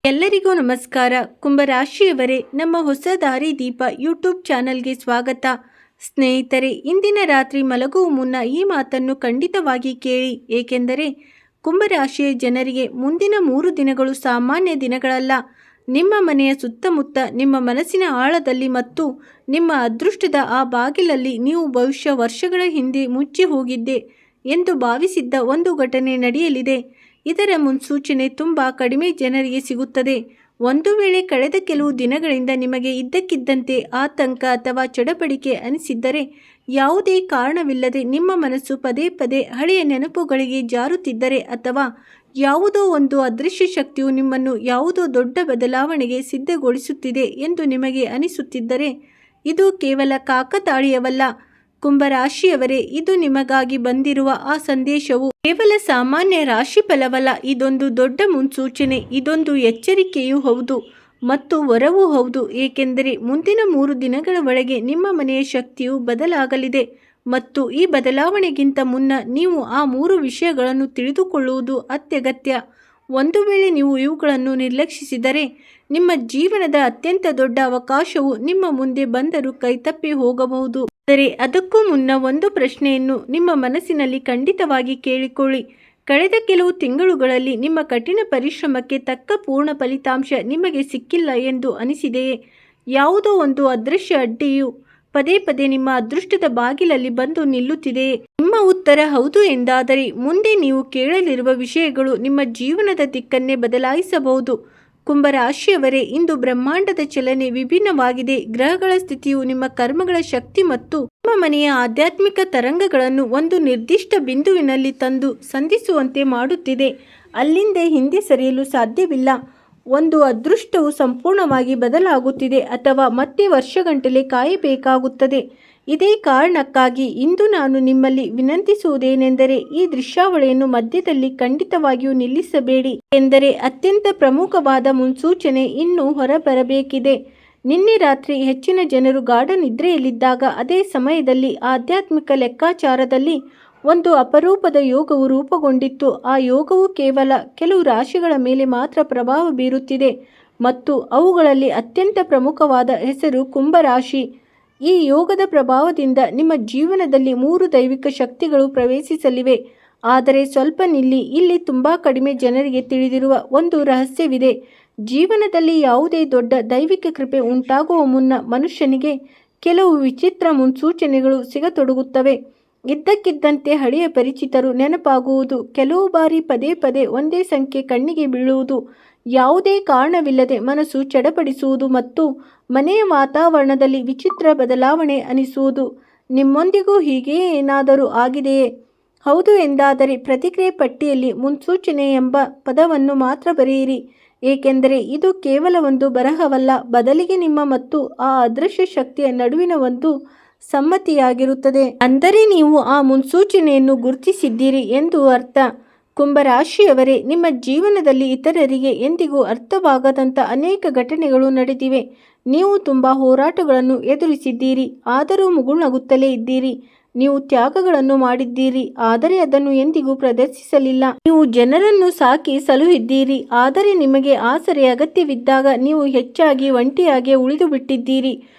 ಎಲ್ಲರಿಗೂ ನಮಸ್ಕಾರ. ಕುಂಭರಾಶಿಯವರೇ, ನಮ್ಮ ಹೊಸ ದಾರಿ ದೀಪ ಯೂಟ್ಯೂಬ್ ಚಾನಲ್ಗೆ ಸ್ವಾಗತ. ಸ್ನೇಹಿತರೆ, ಇಂದಿನ ರಾತ್ರಿ ಮಲಗುವ ಮುನ್ನ ಈ ಮಾತನ್ನು ಖಂಡಿತವಾಗಿ ಕೇಳಿ. ಏಕೆಂದರೆ ಕುಂಭರಾಶಿಯ ಜನರಿಗೆ ಮುಂದಿನ 3 ದಿನಗಳು ಸಾಮಾನ್ಯ ದಿನಗಳಲ್ಲ. ನಿಮ್ಮ ಮನೆಯ ಸುತ್ತಮುತ್ತ, ನಿಮ್ಮ ಮನಸ್ಸಿನ ಆಳದಲ್ಲಿ ಮತ್ತು ನಿಮ್ಮ ಅದೃಷ್ಟದ ಆ ಬಾಗಿಲಲ್ಲಿ ನೀವು ಬಹುಶಃ ವರ್ಷಗಳ ಹಿಂದೆ ಮುಚ್ಚಿ ಹೋಗಿದ್ದೆ ಎಂದು ಭಾವಿಸಿದ್ದ ಒಂದು ಘಟನೆ ನಡೆಯಲಿದೆ. ಇದರ ಮುನ್ಸೂಚನೆ ತುಂಬ ಕಡಿಮೆ ಜನರಿಗೆ ಸಿಗುತ್ತದೆ. ಒಂದು ವೇಳೆ ಕಳೆದ ಕೆಲವು ದಿನಗಳಿಂದ ನಿಮಗೆ ಇದ್ದಕ್ಕಿದ್ದಂತೆ ಆತಂಕ ಅಥವಾ ಚಡಪಡಿಕೆ ಅನಿಸಿದ್ದರೆ, ಯಾವುದೇ ಕಾರಣವಿಲ್ಲದೆ ನಿಮ್ಮ ಮನಸ್ಸು ಪದೇ ಪದೇ ಹಳೆಯ ನೆನಪುಗಳಿಗೆ ಜಾರುತ್ತಿದ್ದರೆ, ಅಥವಾ ಯಾವುದೋ ಒಂದು ಅದೃಶ್ಯ ಶಕ್ತಿಯು ನಿಮ್ಮನ್ನು ಯಾವುದೋ ದೊಡ್ಡ ಬದಲಾವಣೆಗೆ ಸಿದ್ಧಗೊಳಿಸುತ್ತಿದೆ ಎಂದು ನಿಮಗೆ ಅನಿಸುತ್ತಿದ್ದರೆ, ಇದು ಕೇವಲ ಕಾಕತಾಳೀಯವಲ್ಲ. ಕುಂಭರಾಶಿಯವರೇ, ಇದು ನಿಮಗಾಗಿ ಬಂದಿರುವ ಆ ಸಂದೇಶವು ಕೇವಲ ಸಾಮಾನ್ಯ ರಾಶಿ ಫಲವಲ್ಲ. ಇದೊಂದು ದೊಡ್ಡ ಮುನ್ಸೂಚನೆ, ಇದೊಂದು ಎಚ್ಚರಿಕೆಯೂ ಹೌದು ಮತ್ತು ವರವೂ ಹೌದು. ಏಕೆಂದರೆ ಮುಂದಿನ 3 ದಿನಗಳ ಒಳಗೆ ನಿಮ್ಮ ಮನೆಯ ಶಕ್ತಿಯು ಬದಲಾಗಲಿದೆ ಮತ್ತು ಈ ಬದಲಾವಣೆಗಿಂತ ಮುನ್ನ ನೀವು ಆ 3 ವಿಷಯಗಳನ್ನು ತಿಳಿದುಕೊಳ್ಳುವುದು ಅತ್ಯಗತ್ಯ. ಒಂದು ವೇಳೆ ನೀವು ಇವುಗಳನ್ನು ನಿರ್ಲಕ್ಷಿಸಿದರೆ, ನಿಮ್ಮ ಜೀವನದ ಅತ್ಯಂತ ದೊಡ್ಡ ಅವಕಾಶವು ನಿಮ್ಮ ಮುಂದೆ ಬಂದರೂ ಕೈತಪ್ಪಿ ಹೋಗಬಹುದು. ಆದರೆ ಅದಕ್ಕೂ ಮುನ್ನ ಒಂದು ಪ್ರಶ್ನೆಯನ್ನು ನಿಮ್ಮ ಮನಸ್ಸಿನಲ್ಲಿ ಖಂಡಿತವಾಗಿ ಕೇಳಿಕೊಳ್ಳಿ. ಕಳೆದ ಕೆಲವು ತಿಂಗಳುಗಳಲ್ಲಿ ನಿಮ್ಮ ಕಠಿಣ ಪರಿಶ್ರಮಕ್ಕೆ ತಕ್ಕ ಪೂರ್ಣ ಫಲಿತಾಂಶ ನಿಮಗೆ ಸಿಕ್ಕಿಲ್ಲ ಎಂದು ಅನಿಸಿದೆಯೇ? ಯಾವುದೋ ಒಂದು ಅದೃಶ್ಯ ಅಡ್ಡಿಯು ಪದೇ ಪದೇ ನಿಮ್ಮ ಅದೃಷ್ಟದ ಬಾಗಿಲಲ್ಲಿ ಬಂದು ನಿಲ್ಲುತ್ತಿದೆಯೇ? ನಿಮ್ಮ ಉತ್ತರ ಹೌದು ಎಂದಾದರೆ, ಮುಂದೆ ನೀವು ಕೇಳಲಿರುವ ವಿಷಯಗಳು ನಿಮ್ಮ ಜೀವನದ ದಿಕ್ಕನ್ನೇ ಬದಲಾಯಿಸಬಹುದು. ಕುಂಭರಾಶಿಯವರೇ, ಇಂದು ಬ್ರಹ್ಮಾಂಡದ ಚಲನೆ ವಿಭಿನ್ನವಾಗಿದೆ. ಗ್ರಹಗಳ ಸ್ಥಿತಿಯು ನಿಮ್ಮ ಕರ್ಮಗಳ ಶಕ್ತಿ ಮತ್ತು ನಿಮ್ಮ ಮನೆಯ ಆಧ್ಯಾತ್ಮಿಕ ತರಂಗಗಳನ್ನು ಒಂದು ನಿರ್ದಿಷ್ಟ ಬಿಂದುವಿನಲ್ಲಿ ತಂದು ಸಂಧಿಸುವಂತೆ ಮಾಡುತ್ತಿದೆ. ಅಲ್ಲಿಂದ ಹಿಂದೆ ಸರಿಯಲು ಸಾಧ್ಯವಿಲ್ಲ. ಒಂದು ಅದೃಷ್ಟವು ಸಂಪೂರ್ಣವಾಗಿ ಬದಲಾಗುತ್ತಿದೆ ಅಥವಾ ಮತ್ತೆ ವರ್ಷಗಟ್ಟಲೆ ಕಾಯಬೇಕಾಗುತ್ತದೆ. ಇದೇ ಕಾರಣಕ್ಕಾಗಿ ಇಂದು ನಾನು ನಿಮ್ಮಲ್ಲಿ ವಿನಂತಿಸುವುದೇನೆಂದರೆ, ಈ ದೃಶ್ಯಾವಳಿಯನ್ನು ಮಧ್ಯದಲ್ಲಿ ಖಂಡಿತವಾಗಿಯೂ ನಿಲ್ಲಿಸಬೇಡಿ. ಎಂದರೆ ಅತ್ಯಂತ ಪ್ರಮುಖವಾದ ಮುನ್ಸೂಚನೆ ಇನ್ನೂ ಹೊರಬರಬೇಕಿದೆ. ನಿನ್ನೆ ರಾತ್ರಿ ಹೆಚ್ಚಿನ ಜನರು ಗಾಢ ನಿದ್ರೆಯಲ್ಲಿದ್ದಾಗ, ಅದೇ ಸಮಯದಲ್ಲಿ ಆಧ್ಯಾತ್ಮಿಕ ಲೆಕ್ಕಾಚಾರದಲ್ಲಿ ಒಂದು ಅಪರೂಪದ ಯೋಗವು ರೂಪುಗೊಂಡಿತ್ತು. ಆ ಯೋಗವು ಕೇವಲ ಕೆಲವು ರಾಶಿಗಳ ಮೇಲೆ ಮಾತ್ರ ಪ್ರಭಾವ ಬೀರುತ್ತಿದೆ ಮತ್ತು ಅವುಗಳಲ್ಲಿ ಅತ್ಯಂತ ಪ್ರಮುಖವಾದ ಹೆಸರು ಕುಂಭರಾಶಿ. ಈ ಯೋಗದ ಪ್ರಭಾವದಿಂದ ನಿಮ್ಮ ಜೀವನದಲ್ಲಿ 3 ದೈವಿಕ ಶಕ್ತಿಗಳು ಪ್ರವೇಶಿಸಲಿವೆ. ಆದರೆ ಸ್ವಲ್ಪ ನಿಲ್ಲಿ, ಇಲ್ಲಿ ತುಂಬ ಕಡಿಮೆ ಜನರಿಗೆ ತಿಳಿದಿರುವ ಒಂದು ರಹಸ್ಯವಿದೆ. ಜೀವನದಲ್ಲಿ ಯಾವುದೇ ದೊಡ್ಡ ದೈವಿಕ ಕೃಪೆ ಉಂಟಾಗುವ ಮುನ್ನ ಮನುಷ್ಯನಿಗೆ ಕೆಲವು ವಿಚಿತ್ರ ಮುನ್ಸೂಚನೆಗಳು ಸಿಗತೊಡಗುತ್ತವೆ. ಇದ್ದಕ್ಕಿದ್ದಂತೆ ಹಳೆಯ ಪರಿಚಿತರು ನೆನಪಾಗುವುದು, ಕೆಲವು ಬಾರಿ ಪದೇ ಪದೇ ಒಂದೇ ಸಂಖ್ಯೆ ಕಣ್ಣಿಗೆ ಬೀಳುವುದು, ಯಾವುದೇ ಕಾರಣವಿಲ್ಲದೆ ಮನಸ್ಸು ಚಡಪಡಿಸುವುದು ಮತ್ತು ಮನೆಯ ವಾತಾವರಣದಲ್ಲಿ ವಿಚಿತ್ರ ಬದಲಾವಣೆ ಅನಿಸುವುದು. ನಿಮ್ಮೊಂದಿಗೂ ಹೀಗೆ ಏನಾದರೂ ಆಗಿದೆಯೇ? ಹೌದು ಎಂದಾದರೆ ಪ್ರತಿಕ್ರಿಯೆ ಪಟ್ಟಿಯಲ್ಲಿ ಮುನ್ಸೂಚನೆ ಎಂಬ ಪದವನ್ನು ಮಾತ್ರ ಬರೆಯಿರಿ. ಏಕೆಂದರೆ ಇದು ಕೇವಲ ಒಂದು ಬರಹವಲ್ಲ, ಬದಲಿಗೆ ನಿಮ್ಮ ಮತ್ತು ಆ ಅದೃಶ್ಯ ಶಕ್ತಿಯ ನಡುವಿನ ಒಂದು ಸಮ್ಮತಿಯಾಗಿರುತ್ತದೆ. ಅಂದರೆ ನೀವು ಆ ಮುನ್ಸೂಚನೆಯನ್ನು ಗುರುತಿಸಿದ್ದೀರಿ ಎಂದು ಅರ್ಥ. ಕುಂಭರಾಶಿಯವರೇ, ನಿಮ್ಮ ಜೀವನದಲ್ಲಿ ಇತರರಿಗೆ ಎಂದಿಗೂ ಅರ್ಥವಾಗದಂಥ ಅನೇಕ ಘಟನೆಗಳು ನಡೆದಿವೆ. ನೀವು ತುಂಬ ಹೋರಾಟಗಳನ್ನು ಎದುರಿಸಿದ್ದೀರಿ, ಆದರೂ ಮುಗುಳ್ನಗುತ್ತಲೇ ಇದ್ದೀರಿ. ನೀವು ತ್ಯಾಗಗಳನ್ನು ಮಾಡಿದ್ದೀರಿ, ಆದರೆ ಅದನ್ನು ಎಂದಿಗೂ ಪ್ರದರ್ಶಿಸಲಿಲ್ಲ. ನೀವು ಜನರನ್ನು ಸಾಕಿ ಸಲುಹಿದ್ದೀರಿ, ಆದರೆ ನಿಮಗೆ ಆಸರೆ ಅಗತ್ಯವಿದ್ದಾಗ ನೀವು ಹೆಚ್ಚಾಗಿ ಒಂಟಿಯಾಗಿ ಉಳಿದು ಬಿಟ್ಟಿದ್ದೀರಿ.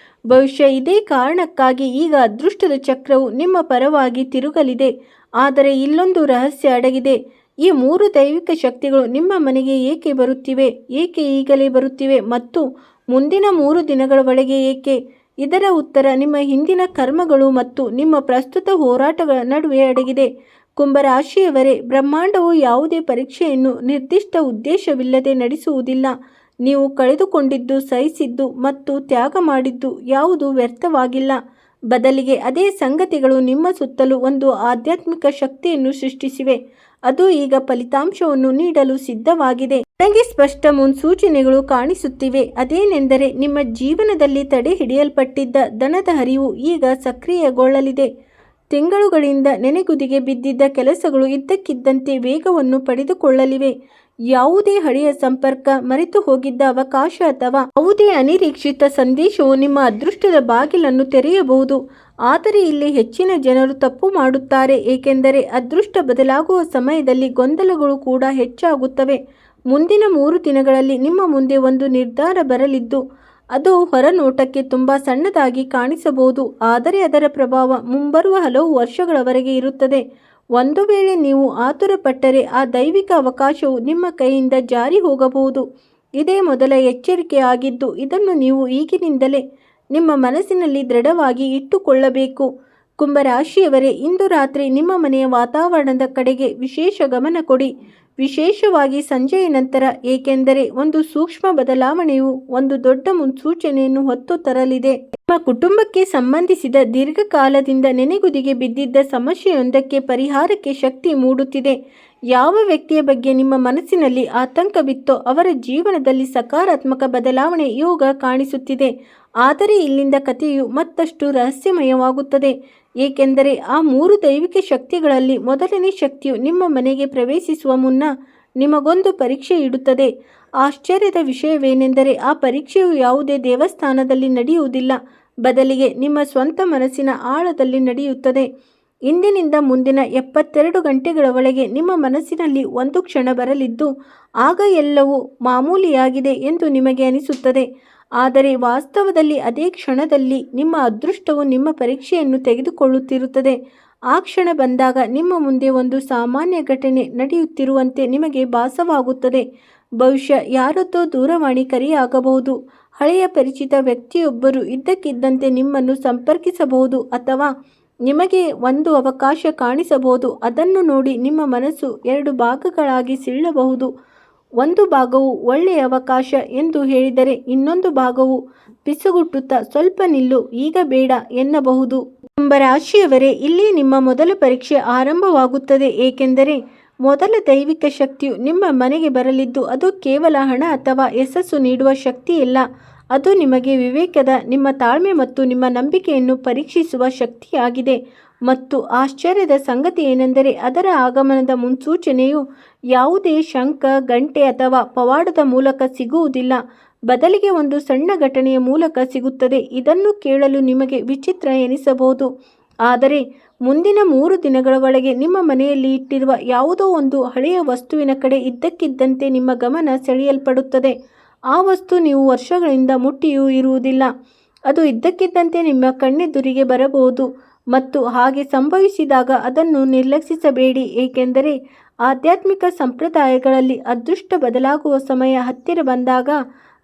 ಬಹುಶಃ ಇದೇ ಕಾರಣಕ್ಕಾಗಿ ಈಗ ಅದೃಷ್ಟದ ಚಕ್ರವು ನಿಮ್ಮ ಪರವಾಗಿ ತಿರುಗಲಿದೆ. ಆದರೆ ಇಲ್ಲೊಂದು ರಹಸ್ಯ ಅಡಗಿದೆ. ಈ 3 ದೈವಿಕ ಶಕ್ತಿಗಳು ನಿಮ್ಮ ಮನೆಗೆ ಏಕೆ ಬರುತ್ತಿವೆ, ಏಕೆ ಈಗಲೇ ಬರುತ್ತಿವೆ ಮತ್ತು ಮುಂದಿನ 3 ದಿನಗಳ ಒಳಗೆ ಏಕೆ? ಇದರ ಉತ್ತರ ನಿಮ್ಮ ಹಿಂದಿನ ಕರ್ಮಗಳು ಮತ್ತು ನಿಮ್ಮ ಪ್ರಸ್ತುತ ಹೋರಾಟಗಳ ನಡುವೆ ಅಡಗಿದೆ. ಕುಂಭರಾಶಿಯವರೇ, ಬ್ರಹ್ಮಾಂಡವು ಯಾವುದೇ ಪರೀಕ್ಷೆಯನ್ನು ನಿರ್ದಿಷ್ಟ ಉದ್ದೇಶವಿಲ್ಲದೆ ನಡೆಸುವುದಿಲ್ಲ. ನೀವು ಕಳೆದುಕೊಂಡಿದ್ದು, ಸಹಿಸಿದ್ದು ಮತ್ತು ತ್ಯಾಗ ಮಾಡಿದ್ದು ಯಾವುದೂ ವ್ಯರ್ಥವಾಗಿಲ್ಲ. ಬದಲಿಗೆ ಅದೇ ಸಂಗತಿಗಳು ನಿಮ್ಮ ಸುತ್ತಲೂ ಒಂದು ಆಧ್ಯಾತ್ಮಿಕ ಶಕ್ತಿಯನ್ನು ಸೃಷ್ಟಿಸಿವೆ. ಅದು ಈಗ ಫಲಿತಾಂಶವನ್ನು ನೀಡಲು ಸಿದ್ಧವಾಗಿದೆ. ನನಗೆ ಸ್ಪಷ್ಟ ಮುನ್ಸೂಚನೆಗಳು ಕಾಣಿಸುತ್ತಿವೆ. ಅದೇನೆಂದರೆ, ನಿಮ್ಮ ಜೀವನದಲ್ಲಿ ತಡೆ ಹಿಡಿಯಲ್ಪಟ್ಟಿದ್ದ ಧನದ ಹರಿವು ಈಗ ಸಕ್ರಿಯಗೊಳ್ಳಲಿದೆ. ತಿಂಗಳುಗಳಿಂದ ನೆನೆಗುದಿಗೆ ಬಿದ್ದಿದ್ದ ಕೆಲಸಗಳು ಇದ್ದಕ್ಕಿದ್ದಂತೆ ವೇಗವನ್ನು ಪಡೆದುಕೊಳ್ಳಲಿವೆ. ಯಾವುದೇ ಹಳೆಯ ಸಂಪರ್ಕ, ಮರೆತು ಹೋಗಿದ್ದ ಅವಕಾಶ ಅಥವಾ ಯಾವುದೇ ಅನಿರೀಕ್ಷಿತ ಸಂದೇಶವು ನಿಮ್ಮ ಅದೃಷ್ಟದ ಬಾಗಿಲನ್ನು ತೆರೆಯಬಹುದು. ಆದರೆ ಇಲ್ಲಿ ಹೆಚ್ಚಿನ ಜನರು ತಪ್ಪು ಮಾಡುತ್ತಾರೆ, ಏಕೆಂದರೆ ಅದೃಷ್ಟ ಬದಲಾಗುವ ಸಮಯದಲ್ಲಿ ಗೊಂದಲಗಳು ಕೂಡ ಹೆಚ್ಚಾಗುತ್ತವೆ. ಮುಂದಿನ 3 ದಿನಗಳಲ್ಲಿ ನಿಮ್ಮ ಮುಂದೆ ಒಂದು ನಿರ್ಧಾರ ಬರಲಿದ್ದು ಅದು ಹೊರನೋಟಕ್ಕೆ ತುಂಬ ಸಣ್ಣದಾಗಿ ಕಾಣಿಸಬಹುದು, ಆದರೆ ಅದರ ಪ್ರಭಾವ ಮುಂಬರುವ ಹಲವು ವರ್ಷಗಳವರೆಗೆ ಇರುತ್ತದೆ. ಒಂದು ವೇಳೆ ನೀವು ಆತುರಪಟ್ಟರೆ ಆ ದೈವಿಕ ಅವಕಾಶವು ನಿಮ್ಮ ಕೈಯಿಂದ ಜಾರಿ ಹೋಗಬಹುದು. ಇದೇ ಮೊದಲ ಎಚ್ಚರಿಕೆ ಆಗಿದ್ದು ಇದನ್ನು ನೀವು ಈಗಿನಿಂದಲೇ ನಿಮ್ಮ ಮನಸ್ಸಿನಲ್ಲಿ ದೃಢವಾಗಿ ಇಟ್ಟುಕೊಳ್ಳಬೇಕು. ಕುಂಭರಾಶಿಯವರೇ, ಇಂದು ರಾತ್ರಿ ನಿಮ್ಮ ಮನೆಯ ವಾತಾವರಣದ ಕಡೆಗೆ ವಿಶೇಷ ಗಮನ ಕೊಡಿ, ವಿಶೇಷವಾಗಿ ಸಂಜೆಯ ನಂತರ, ಏಕೆಂದರೆ ಒಂದು ಸೂಕ್ಷ್ಮ ಬದಲಾವಣೆಯು ಒಂದು ದೊಡ್ಡ ಮುನ್ಸೂಚನೆಯನ್ನು ಹೊತ್ತು ತರಲಿದೆ. ನಿಮ್ಮ ಕುಟುಂಬಕ್ಕೆ ಸಂಬಂಧಿಸಿದ ದೀರ್ಘಕಾಲದಿಂದ ನೆನೆಗುದಿಗೆ ಬಿದ್ದಿದ್ದ ಸಮಸ್ಯೆಯೊಂದಕ್ಕೆ ಪರಿಹಾರಕ್ಕೆ ಶಕ್ತಿ ಮೂಡುತ್ತಿದೆ. ಯಾವ ವ್ಯಕ್ತಿಯ ಬಗ್ಗೆ ನಿಮ್ಮ ಮನಸ್ಸಿನಲ್ಲಿ ಆತಂಕವಿತ್ತೋ ಅವರ ಜೀವನದಲ್ಲಿ ಸಕಾರಾತ್ಮಕ ಬದಲಾವಣೆ ಯೋಗ ಕಾಣಿಸುತ್ತಿದೆ. ಆದರೆ ಇಲ್ಲಿಂದ ಕಥೆಯು ಮತ್ತಷ್ಟು ರಹಸ್ಯಮಯವಾಗುತ್ತದೆ, ಏಕೆಂದರೆ ಆ 3 ದೈವಿಕ ಶಕ್ತಿಗಳಲ್ಲಿ ಮೊದಲನೇ ಶಕ್ತಿಯು ನಿಮ್ಮ ಮನೆಗೆ ಪ್ರವೇಶಿಸುವ ಮುನ್ನ ನಿಮಗೊಂದು ಪರೀಕ್ಷೆ ಇಡುತ್ತದೆ. ಆಶ್ಚರ್ಯದ ವಿಷಯವೇನೆಂದರೆ ಆ ಪರೀಕ್ಷೆಯು ಯಾವುದೇ ದೇವಸ್ಥಾನದಲ್ಲಿ ನಡೆಯುವುದಿಲ್ಲ, ಬದಲಿಗೆ ನಿಮ್ಮ ಸ್ವಂತ ಮನಸ್ಸಿನ ಆಳದಲ್ಲಿ ನಡೆಯುತ್ತದೆ. ಇಂದಿನಿಂದ ಮುಂದಿನ 72 ಗಂಟೆಗಳ ಒಳಗೆ ನಿಮ್ಮ ಮನಸ್ಸಿನಲ್ಲಿ ಒಂದು ಕ್ಷಣ ಬರಲಿದ್ದು ಆಗ ಎಲ್ಲವೂ ಮಾಮೂಲಿಯಾಗಿದೆ ಎಂದು ನಿಮಗೆ ಅನಿಸುತ್ತದೆ. ಆದರೆ ವಾಸ್ತವದಲ್ಲಿ ಅದೇ ಕ್ಷಣದಲ್ಲಿ ನಿಮ್ಮ ಅದೃಷ್ಟವು ನಿಮ್ಮ ಪರೀಕ್ಷೆಯನ್ನು ತೆಗೆದುಕೊಳ್ಳುತ್ತಿರುತ್ತದೆ. ಆ ಕ್ಷಣ ಬಂದಾಗ ನಿಮ್ಮ ಮುಂದೆ ಒಂದು ಸಾಮಾನ್ಯ ಘಟನೆ ನಡೆಯುತ್ತಿರುವಂತೆ ನಿಮಗೆ ಭಾಸವಾಗುತ್ತದೆ. ಬಹುಶಃ ಯಾರದ್ದೋ ದೂರವಾಣಿ ಕರೆಯಾಗಬಹುದು, ಹಳೆಯ ಪರಿಚಿತ ವ್ಯಕ್ತಿಯೊಬ್ಬರು ಇದ್ದಕ್ಕಿದ್ದಂತೆ ನಿಮ್ಮನ್ನು ಸಂಪರ್ಕಿಸಬಹುದು, ಅಥವಾ ನಿಮಗೆ ಒಂದು ಅವಕಾಶ ಕಾಣಿಸಬಹುದು. ಅದನ್ನು ನೋಡಿ ನಿಮ್ಮ ಮನಸ್ಸು 2 ಭಾಗಗಳಾಗಿ ಸೀಳಬಹುದು. ಒಂದು ಭಾಗವು ಒಳ್ಳೆಯ ಅವಕಾಶ ಎಂದು ಹೇಳಿದರೆ ಇನ್ನೊಂದು ಭಾಗವು ಪಿಸುಗುಟ್ಟುತ್ತಾ ಸ್ವಲ್ಪ ನಿಲ್ಲು, ಈಗ ಬೇಡ ಎನ್ನಬಹುದು. ಕುಂಭರಾಶಿಯವರೇ, ಇಲ್ಲಿ ನಿಮ್ಮ ಮೊದಲ ಪರೀಕ್ಷೆ ಆರಂಭವಾಗುತ್ತದೆ, ಏಕೆಂದರೆ ಮೊದಲ ದೈವಿಕ ಶಕ್ತಿಯು ನಿಮ್ಮ ಮನೆಗೆ ಬರಲಿದ್ದು ಅದು ಕೇವಲ ಹಣ ಅಥವಾ ಯಶಸ್ಸು ನೀಡುವ ಶಕ್ತಿಯಲ್ಲ. ಅದು ನಿಮಗೆ ವಿವೇಕದ, ನಿಮ್ಮ ತಾಳ್ಮೆ ಮತ್ತು ನಿಮ್ಮ ನಂಬಿಕೆಯನ್ನು ಪರೀಕ್ಷಿಸುವ ಶಕ್ತಿಯಾಗಿದೆ. ಮತ್ತು ಆಶ್ಚರ್ಯದ ಸಂಗತಿ ಏನೆಂದರೆ ಅದರ ಆಗಮನದ ಮುನ್ಸೂಚನೆಯು ಯಾವುದೇ ಶಂಖ, ಗಂಟೆ ಅಥವಾ ಪವಾಡದ ಮೂಲಕ ಸಿಗುವುದಿಲ್ಲ, ಬದಲಿಗೆ ಒಂದು ಸಣ್ಣ ಘಟನೆಯ ಮೂಲಕ ಸಿಗುತ್ತದೆ. ಇದನ್ನು ಕೇಳಲು ನಿಮಗೆ ವಿಚಿತ್ರ ಎನಿಸಬಹುದು, ಆದರೆ ಮುಂದಿನ 3 ದಿನಗಳ ಒಳಗೆ ನಿಮ್ಮ ಮನೆಯಲ್ಲಿ ಇಟ್ಟಿರುವ ಯಾವುದೋ ಒಂದು ಹಳೆಯ ವಸ್ತುವಿನ ಕಡೆ ಇದ್ದಕ್ಕಿದ್ದಂತೆ ನಿಮ್ಮ ಗಮನ ಸೆಳೆಯಲ್ಪಡುತ್ತದೆ. ಆ ವಸ್ತು ನೀವು ವರ್ಷಗಳಿಂದ ಮುಟ್ಟಿಯೂ ಇರುವುದಿಲ್ಲ, ಅದು ಇದ್ದಕ್ಕಿದ್ದಂತೆ ನಿಮ್ಮ ಕಣ್ಣೆದುರಿಗೆ ಬರಬಹುದು. ಮತ್ತು ಹಾಗೆ ಸಂಭವಿಸಿದಾಗ ಅದನ್ನು ನಿರ್ಲಕ್ಷಿಸಬೇಡಿ, ಏಕೆಂದರೆ ಆಧ್ಯಾತ್ಮಿಕ ಸಂಪ್ರದಾಯಗಳಲ್ಲಿ ಅದೃಷ್ಟ ಬದಲಾಗುವ ಸಮಯ ಹತ್ತಿರ ಬಂದಾಗ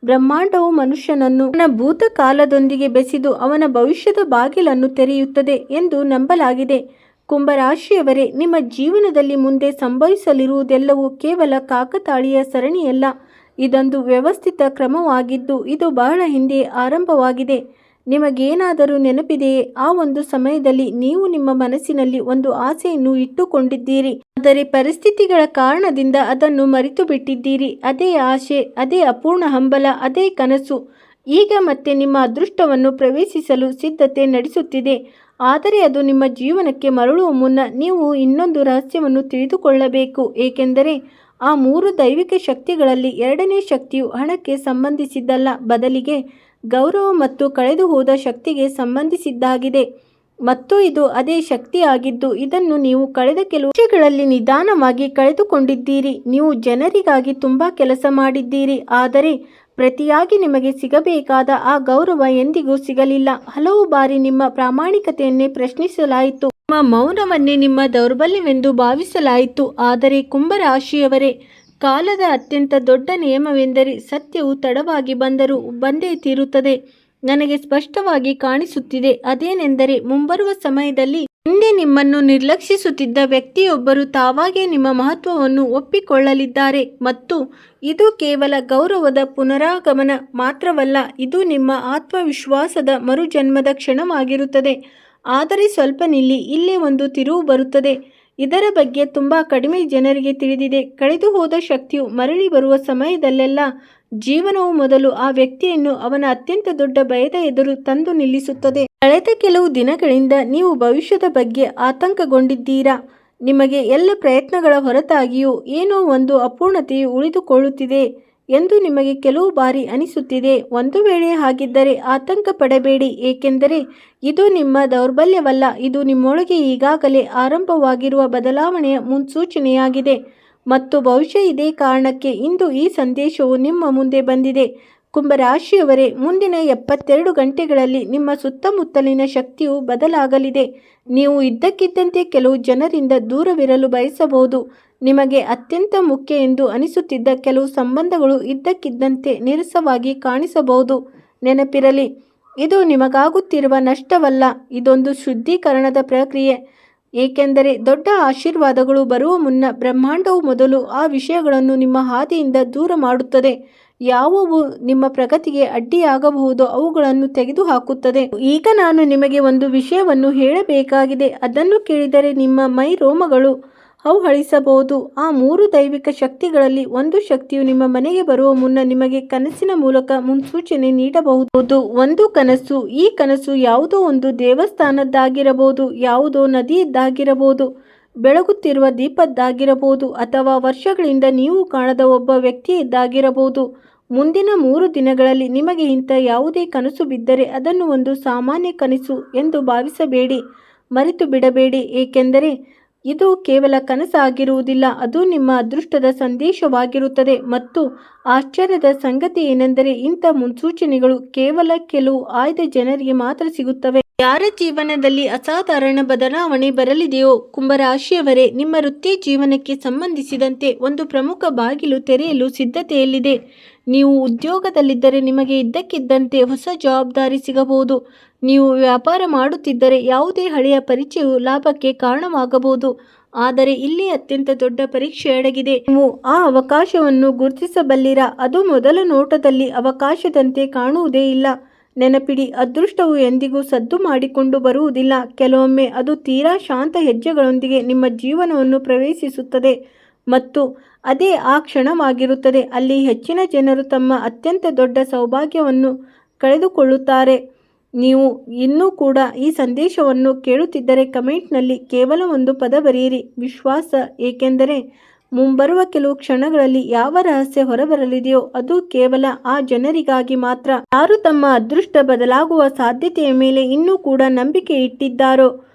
ಬ್ರಹ್ಮಾಂಡವು ಮನುಷ್ಯನನ್ನು ಅವನ ಭೂತಕಾಲದೊಂದಿಗೆ ಬೆಸೆದು ಅವನ ಭವಿಷ್ಯದ ಬಾಗಿಲನ್ನು ತೆರೆಯುತ್ತದೆ ಎಂದು ನಂಬಲಾಗಿದೆ. ಕುಂಭರಾಶಿಯವರೇ, ನಿಮ್ಮ ಜೀವನದಲ್ಲಿ ಮುಂದೆ ಸಂಭವಿಸಲಿರುವುದೆಲ್ಲವೂ ಕೇವಲ ಕಾಕತಾಳೀಯ ಸರಣಿಯಲ್ಲ, ಇದೊಂದು ವ್ಯವಸ್ಥಿತ ಕ್ರಮವಾಗಿದ್ದು ಇದು ಬಹಳ ಹಿಂದೆ ಆರಂಭವಾಗಿದೆ. ನಿಮಗೇನಾದರೂ ನೆನಪಿದೆಯೇ? ಆ ಒಂದು ಸಮಯದಲ್ಲಿ ನೀವು ನಿಮ್ಮ ಮನಸ್ಸಿನಲ್ಲಿ ಒಂದು ಆಸೆಯನ್ನು ಇಟ್ಟುಕೊಂಡಿದ್ದೀರಿ, ಆದರೆ ಪರಿಸ್ಥಿತಿಗಳ ಕಾರಣದಿಂದ ಅದನ್ನು ಮರೆತು ಬಿಟ್ಟಿದ್ದೀರಿ. ಅದೇ ಆಸೆ, ಅದೇ ಅಪೂರ್ಣ ಹಂಬಲ, ಅದೇ ಕನಸು ಈಗ ಮತ್ತೆ ನಿಮ್ಮ ಅದೃಷ್ಟವನ್ನು ಪ್ರವೇಶಿಸಲು ಸಿದ್ಧತೆ ನಡೆಸುತ್ತಿದೆ. ಆದರೆ ಅದು ನಿಮ್ಮ ಜೀವನಕ್ಕೆ ಮರಳುವ ಮುನ್ನ ನೀವು ಇನ್ನೊಂದು ರಹಸ್ಯವನ್ನು ತಿಳಿದುಕೊಳ್ಳಬೇಕು, ಏಕೆಂದರೆ ಆ 3 ದೈವಿಕ ಶಕ್ತಿಗಳಲ್ಲಿ ಎರಡನೇ ಶಕ್ತಿಯು ಹಣಕ್ಕೆ ಸಂಬಂಧಿಸಿದ್ದಲ್ಲ, ಬದಲಿಗೆ ಗೌರವ ಮತ್ತು ಕಳೆದು ಹೋದ ಶಕ್ತಿಗೆ ಸಂಬಂಧಿಸಿದ್ದಾಗಿದೆ. ಮತ್ತು ಇದು ಅದೇ ಶಕ್ತಿಯಾಗಿದ್ದು ಇದನ್ನು ನೀವು ಕಳೆದ ಕೆಲವು ವರ್ಷಗಳಲ್ಲಿ ನಿಧಾನವಾಗಿ ಕಳೆದುಕೊಂಡಿದ್ದೀರಿ. ನೀವು ಜನರಿಗಾಗಿ ತುಂಬ ಕೆಲಸ ಮಾಡಿದ್ದೀರಿ, ಆದರೆ ಪ್ರತಿಯಾಗಿ ನಿಮಗೆ ಸಿಗಬೇಕಾದ ಆ ಗೌರವ ಎಂದಿಗೂ ಸಿಗಲಿಲ್ಲ. ಹಲವು ಬಾರಿ ನಿಮ್ಮ ಪ್ರಾಮಾಣಿಕತೆಯನ್ನೇ ಪ್ರಶ್ನಿಸಲಾಯಿತು, ನಿಮ್ಮ ಮೌನವನ್ನೇ ನಿಮ್ಮ ದೌರ್ಬಲ್ಯವೆಂದು ಭಾವಿಸಲಾಯಿತು. ಆದರೆ ಕುಂಭರಾಶಿಯವರೇ, ಕಾಲದ ಅತ್ಯಂತ ದೊಡ್ಡ ನಿಯಮವೆಂದರೆ ಸತ್ಯವು ತಡವಾಗಿ ಬಂದರೂ ಬಂದೇ ತೀರುತ್ತದೆ. ನನಗೆ ಸ್ಪಷ್ಟವಾಗಿ ಕಾಣಿಸುತ್ತಿದೆ, ಅದೇನೆಂದರೆ ಮುಂಬರುವ ಸಮಯದಲ್ಲಿ ಹಿಂದೆ ನಿಮ್ಮನ್ನು ನಿರ್ಲಕ್ಷಿಸುತ್ತಿದ್ದ ವ್ಯಕ್ತಿಯೊಬ್ಬರು ತಾವಾಗೇ ನಿಮ್ಮ ಮಹತ್ವವನ್ನು ಒಪ್ಪಿಕೊಳ್ಳಲಿದ್ದಾರೆ. ಮತ್ತು ಇದು ಕೇವಲ ಗೌರವದ ಪುನರಾಗಮನ ಮಾತ್ರವಲ್ಲ, ಇದು ನಿಮ್ಮ ಆತ್ಮವಿಶ್ವಾಸದ ಮರುಜನ್ಮದ ಕ್ಷಣವಾಗಿರುತ್ತದೆ. ಆದರೆ ಸ್ವಲ್ಪ ನಿಲ್ಲಿ, ಇಲ್ಲೇ ಒಂದು ತಿರುವು ಬರುತ್ತದೆ. ಇದರ ಬಗ್ಗೆ ತುಂಬ ಕಡಿಮೆ ಜನರಿಗೆ ತಿಳಿದಿದೆ. ಕಳೆದು ಹೋದ ಶಕ್ತಿಯು ಮರಳಿ ಬರುವ ಸಮಯದಲ್ಲೆಲ್ಲ ಜೀವನವು ಮೊದಲು ಆ ವ್ಯಕ್ತಿಯನ್ನು ಅವನ ಅತ್ಯಂತ ದೊಡ್ಡ ಭಯದ ಎದುರು ತಂದು ನಿಲ್ಲಿಸುತ್ತದೆ. ಕಳೆದ ಕೆಲವು ದಿನಗಳಿಂದ ನೀವು ಭವಿಷ್ಯದ ಬಗ್ಗೆ ಆತಂಕಗೊಂಡಿದ್ದೀರಾ. ನಿಮಗೆ ಎಲ್ಲ ಪ್ರಯತ್ನಗಳ ಹೊರತಾಗಿಯೂ ಏನೋ ಒಂದು ಅಪೂರ್ಣತೆಯು ಉಳಿದುಕೊಳ್ಳುತ್ತಿದೆ ಎಂದು ನಿಮಗೆ ಕೆಲವು ಬಾರಿ ಅನಿಸುತ್ತಿದೆ. ಒಂದು ವೇಳೆ ಹಾಗಿದ್ದರೆ ಆತಂಕ ಪಡಬೇಡಿ, ಏಕೆಂದರೆ ಇದು ನಿಮ್ಮ ದೌರ್ಬಲ್ಯವಲ್ಲ, ಇದು ನಿಮ್ಮೊಳಗೆ ಈಗಾಗಲೇ ಆರಂಭವಾಗಿರುವ ಬದಲಾವಣೆಯ ಮುನ್ಸೂಚನೆಯಾಗಿದೆ. ಮತ್ತು ಬಹುಶಃ ಇದೇ ಕಾರಣಕ್ಕೆ ಇಂದು ಈ ಸಂದೇಶವು ನಿಮ್ಮ ಮುಂದೆ ಬಂದಿದೆ. ಕುಂಭರಾಶಿಯವರೇ, ಮುಂದಿನ 72 ಗಂಟೆಗಳಲ್ಲಿ ನಿಮ್ಮ ಸುತ್ತಮುತ್ತಲಿನ ಶಕ್ತಿಯು ಬದಲಾಗಲಿದೆ. ನೀವು ಇದ್ದಕ್ಕಿದ್ದಂತೆ ಕೆಲವು ಜನರಿಂದ ದೂರವಿರಲು ಬಯಸಬಹುದು. ನಿಮಗೆ ಅತ್ಯಂತ ಮುಖ್ಯ ಎಂದು ಅನಿಸುತ್ತಿದ್ದ ಕೆಲವು ಸಂಬಂಧಗಳು ಇದ್ದಕ್ಕಿದ್ದಂತೆ ನೀರಸವಾಗಿ ಕಾಣಿಸಬಹುದು. ನೆನಪಿರಲಿ, ಇದು ನಿಮಗಾಗುತ್ತಿರುವ ನಷ್ಟವಲ್ಲ, ಇದೊಂದು ಶುದ್ಧೀಕರಣದ ಪ್ರಕ್ರಿಯೆ. ಏಕೆಂದರೆ ದೊಡ್ಡ ಆಶೀರ್ವಾದಗಳು ಬರುವ ಮುನ್ನ ಬ್ರಹ್ಮಾಂಡವು ಮೊದಲು ಆ ವಿಷಯಗಳನ್ನು ನಿಮ್ಮ ಹಾದಿಯಿಂದ ದೂರ ಮಾಡುತ್ತದೆ. ಯಾವುವು ನಿಮ್ಮ ಪ್ರಗತಿಗೆ ಅಡ್ಡಿಯಾಗಬಹುದೋ ಅವುಗಳನ್ನು ತೆಗೆದುಹಾಕುತ್ತದೆ. ಈಗ ನಾನು ನಿಮಗೆ ಒಂದು ವಿಷಯವನ್ನು ಹೇಳಬೇಕಾಗಿದೆ. ಅದನ್ನು ಕೇಳಿದರೆ ನಿಮ್ಮ ಮೈ ರೋಮಗಳು ಹೌಹಳಿಸಬಹುದು. ಆ 3 ದೈವಿಕ ಶಕ್ತಿಗಳಲ್ಲಿ ಒಂದು ಶಕ್ತಿಯು ನಿಮ್ಮ ಮನೆಗೆ ಬರುವ ಮುನ್ನ ನಿಮಗೆ ಕನಸಿನ ಮೂಲಕ ಮುನ್ಸೂಚನೆ ನೀಡಬಹುದು. ಒಂದು ಕನಸು. ಈ ಕನಸು ಯಾವುದೋ ಒಂದು ದೇವಸ್ಥಾನದ್ದಾಗಿರಬಹುದು, ಯಾವುದೋ ನದಿಯದ್ದಾಗಿರಬಹುದು, ಬೆಳಗುತ್ತಿರುವ ದೀಪದ್ದಾಗಿರಬಹುದು, ಅಥವಾ ವರ್ಷಗಳಿಂದ ನೀವು ಕಾಣದ ಒಬ್ಬ ವ್ಯಕ್ತಿಯದ್ದಾಗಿರಬಹುದು. ಮುಂದಿನ 3 ದಿನಗಳಲ್ಲಿ ನಿಮಗೆ ಇಂಥ ಯಾವುದೇ ಕನಸು ಬಿದ್ದರೆ ಅದನ್ನು ಒಂದು ಸಾಮಾನ್ಯ ಕನಸು ಎಂದು ಭಾವಿಸಬೇಡಿ, ಮರೆತು ಬಿಡಬೇಡಿ. ಏಕೆಂದರೆ ಇದು ಕೇವಲ ಕನಸಾಗಿರುವುದಿಲ್ಲ, ಅದು ನಿಮ್ಮ ಅದೃಷ್ಟದ ಸಂದೇಶವಾಗಿರುತ್ತದೆ. ಮತ್ತು ಆಶ್ಚರ್ಯದ ಸಂಗತಿ ಏನೆಂದರೆ ಇಂಥ ಮುನ್ಸೂಚನೆಗಳು ಕೇವಲ ಕೆಲವು ಆಯ್ದ ಜನರಿಗೆ ಮಾತ್ರ ಸಿಗುತ್ತವೆ. ಯಾರ ಜೀವನದಲ್ಲಿ ಅಸಾಧಾರಣ ಬದಲಾವಣೆ ಬರಲಿದೆಯೋ, ಕುಂಭರಾಶಿಯವರೇ, ನಿಮ್ಮ ವೃತ್ತಿ ಜೀವನಕ್ಕೆ ಸಂಬಂಧಿಸಿದಂತೆ ಒಂದು ಪ್ರಮುಖ ಬಾಗಿಲು ತೆರೆಯಲು ಸಿದ್ಧತೆಯಲ್ಲಿದೆ. ನೀವು ಉದ್ಯೋಗದಲ್ಲಿದ್ದರೆ ನಿಮಗೆ ಇದ್ದಕ್ಕಿದ್ದಂತೆ ಹೊಸ ಜವಾಬ್ದಾರಿ ಸಿಗಬಹುದು. ನೀವು ವ್ಯಾಪಾರ ಮಾಡುತ್ತಿದ್ದರೆ ಯಾವುದೇ ಹಳೆಯ ಪರಿಚಯವು ಲಾಭಕ್ಕೆ ಕಾರಣವಾಗಬಹುದು. ಆದರೆ ಇಲ್ಲಿ ಅತ್ಯಂತ ದೊಡ್ಡ ಪರೀಕ್ಷೆ ಅಡಗಿದೆ. ನೀವು ಆ ಅವಕಾಶವನ್ನು ಗುರುತಿಸಬಲ್ಲಿರಾ? ಅದು ಮೊದಲ ನೋಟದಲ್ಲಿ ಅವಕಾಶದಂತೆ ಕಾಣುವುದೇ ಇಲ್ಲ. ನೆನಪಿಡಿ, ಅದೃಷ್ಟವು ಎಂದಿಗೂ ಸದ್ದು ಮಾಡಿಕೊಂಡು ಬರುವುದಿಲ್ಲ. ಕೆಲವೊಮ್ಮೆ ಅದು ತೀರಾ ಶಾಂತ ಹೆಜ್ಜೆಗಳೊಂದಿಗೆ ನಿಮ್ಮ ಜೀವನವನ್ನು ಪ್ರವೇಶಿಸುತ್ತದೆ ಮತ್ತು ಅದೇ ಆ ಕ್ಷಣವಾಗಿರುತ್ತದೆ ಅಲ್ಲಿ ಹೆಚ್ಚಿನ ಜನರು ತಮ್ಮ ಅತ್ಯಂತ ದೊಡ್ಡ ಸೌಭಾಗ್ಯವನ್ನು ಕಳೆದುಕೊಳ್ಳುತ್ತಾರೆ. ನೀವು ಇನ್ನೂ ಕೂಡ ಈ ಸಂದೇಶವನ್ನು ಕೇಳುತ್ತಿದ್ದರೆ ಕಮೆಂಟ್ನಲ್ಲಿ ಕೇವಲ ಒಂದು ಪದ ಬರೆಯಿರಿ: ವಿಶ್ವಾಸ. ಏಕೆಂದರೆ ಮುಂಬರುವ ಕೆಲವು ಕ್ಷಣಗಳಲ್ಲಿ ಯಾವ ರಹಸ್ಯ ಹೊರಬರಲಿದೆಯೋ ಅದು ಕೇವಲ ಆ ಜನರಿಗಾಗಿ ಮಾತ್ರ ಯಾರು ತಮ್ಮ ಅದೃಷ್ಟ ಬದಲಾಗುವ ಸಾಧ್ಯತೆಯ ಮೇಲೆ ಇನ್ನೂ ಕೂಡ ನಂಬಿಕೆ ಇಟ್ಟಿದ್ದಾರೋ.